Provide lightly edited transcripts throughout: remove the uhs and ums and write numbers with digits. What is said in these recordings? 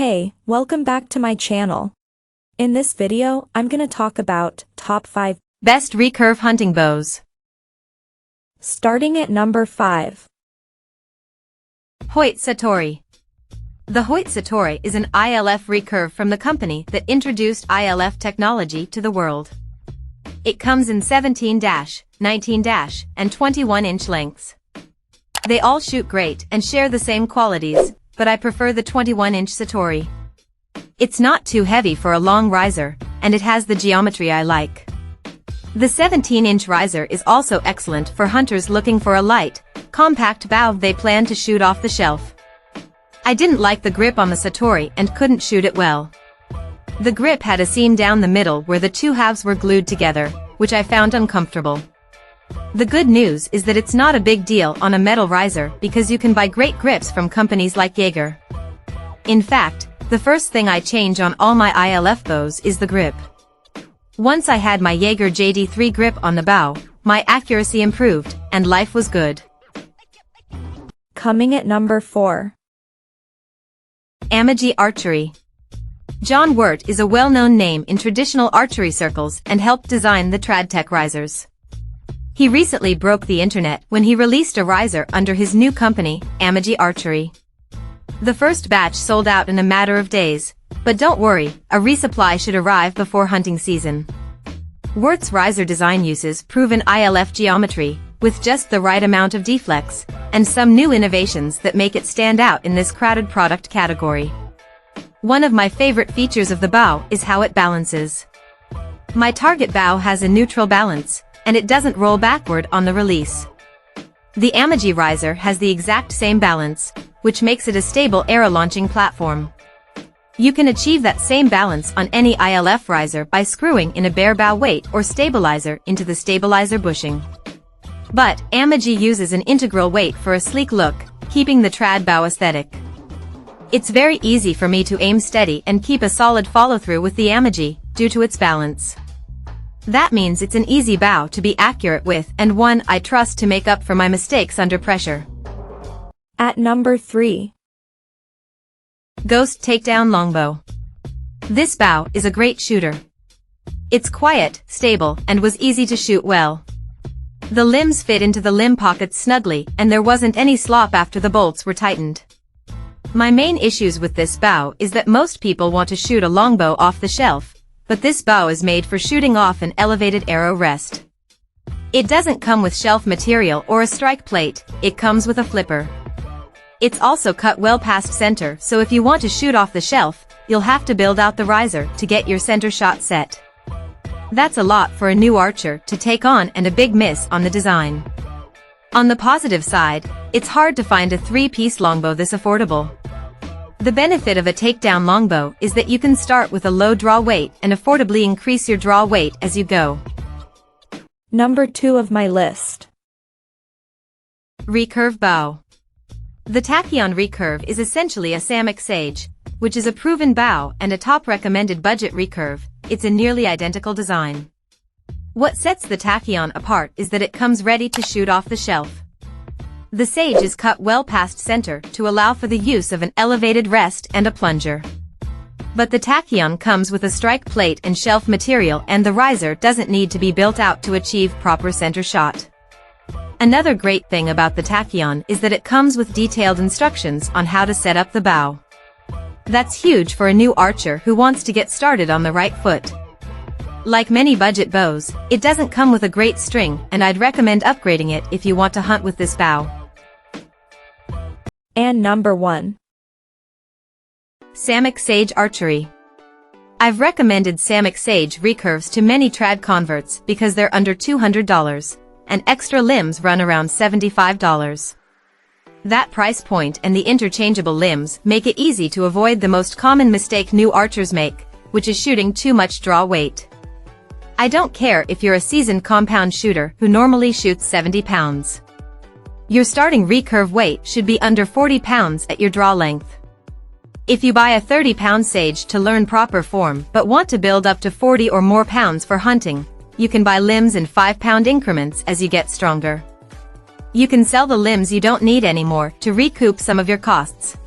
Hey, welcome back to my channel. In this video, I'm gonna talk about top 5 best recurve hunting bows. Starting at number 5. Hoyt Satori. The Hoyt Satori is an ILF recurve from the company that introduced ILF technology to the world. It comes in 17-, 19-, and 21-inch lengths. They all shoot great and share the same qualities, but I prefer the 21-inch Satori. It's not too heavy for a long riser, and it has the geometry I like. The 17-inch riser is also excellent for hunters looking for a light, compact bow they plan to shoot off the shelf. I didn't like the grip on the Satori and couldn't shoot it well. The grip had a seam down the middle where the two halves were glued together, which I found uncomfortable. The good news is that it's not a big deal on a metal riser because you can buy great grips from companies like Jaeger. In fact, the first thing I change on all my ILF bows is the grip. Once I had my Jaeger JD3 grip on the bow, my accuracy improved, and life was good. Coming at number 4. Amagi Archery. John Wirt is a well-known name in traditional archery circles and helped design the Tradtech risers. He recently broke the internet when he released a riser under his new company, Amagi Archery. The first batch sold out in a matter of days, but don't worry, a resupply should arrive before hunting season. Wirt's riser design uses proven ILF geometry, with just the right amount of deflex, and some new innovations that make it stand out in this crowded product category. One of my favorite features of the bow is how it balances. My target bow has a neutral balance, and it doesn't roll backward on the release. The Amagi riser has the exact same balance, which makes it a stable arrow-launching platform. You can achieve that same balance on any ILF riser by screwing in a bare bow weight or stabilizer into the stabilizer bushing. But Amagi uses an integral weight for a sleek look, keeping the trad bow aesthetic. It's very easy for me to aim steady and keep a solid follow-through with the Amagi, due to its balance. That means it's an easy bow to be accurate with and one I trust to make up for my mistakes under pressure. At number 3. Ghost Takedown Longbow. This bow is a great shooter. It's quiet, stable, and was easy to shoot well. The limbs fit into the limb pockets snugly, and there wasn't any slop after the bolts were tightened. My main issues with this bow is that most people want to shoot a longbow off the shelf, but this bow is made for shooting off an elevated arrow rest. It doesn't come with shelf material or a strike plate, it comes with a flipper. It's also cut well past center, so if you want to shoot off the shelf, you'll have to build out the riser to get your center shot set. That's a lot for a new archer to take on and a big miss on the design. On the positive side, it's hard to find a 3-piece longbow this affordable. The benefit of a takedown longbow is that you can start with a low draw weight and affordably increase your draw weight as you go. Number 2 of my list. Recurve Bow. The Tachyon Recurve is essentially a Samick Sage, which is a proven bow and a top recommended budget recurve. It's a nearly identical design. What sets the Tachyon apart is that it comes ready to shoot off the shelf. The Sage is cut well past center to allow for the use of an elevated rest and a plunger. But the Tachyon comes with a strike plate and shelf material, and the riser doesn't need to be built out to achieve proper center shot. Another great thing about the Tachyon is that it comes with detailed instructions on how to set up the bow. That's huge for a new archer who wants to get started on the right foot. Like many budget bows, it doesn't come with a great string, and I'd recommend upgrading it if you want to hunt with this bow. And number 1. Samick Sage Archery. I've recommended Samick Sage recurves to many trad converts because they're under $200, and extra limbs run around $75. That price point and the interchangeable limbs make it easy to avoid the most common mistake new archers make, which is shooting too much draw weight. I don't care if you're a seasoned compound shooter who normally shoots 70 pounds. Your starting recurve weight should be under 40 pounds at your draw length. If you buy a 30-pound Sage to learn proper form but want to build up to 40 or more pounds for hunting, you can buy limbs in 5-pound increments as you get stronger. You can sell the limbs you don't need anymore to recoup some of your costs.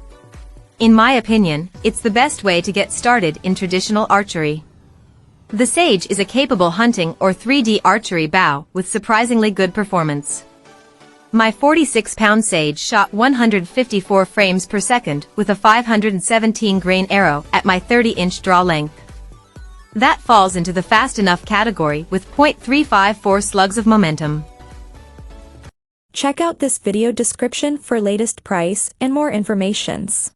In my opinion, it's the best way to get started in traditional archery. The Sage is a capable hunting or 3D archery bow with surprisingly good performance. My 46-pound Sage shot 154 frames per second with a 517 grain arrow at my 30-inch draw length. That falls into the fast enough category with .354 slugs of momentum. Check out this video description for latest price and more informations.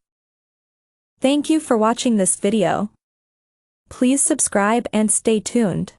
Thank you for watching this video. Please subscribe and stay tuned.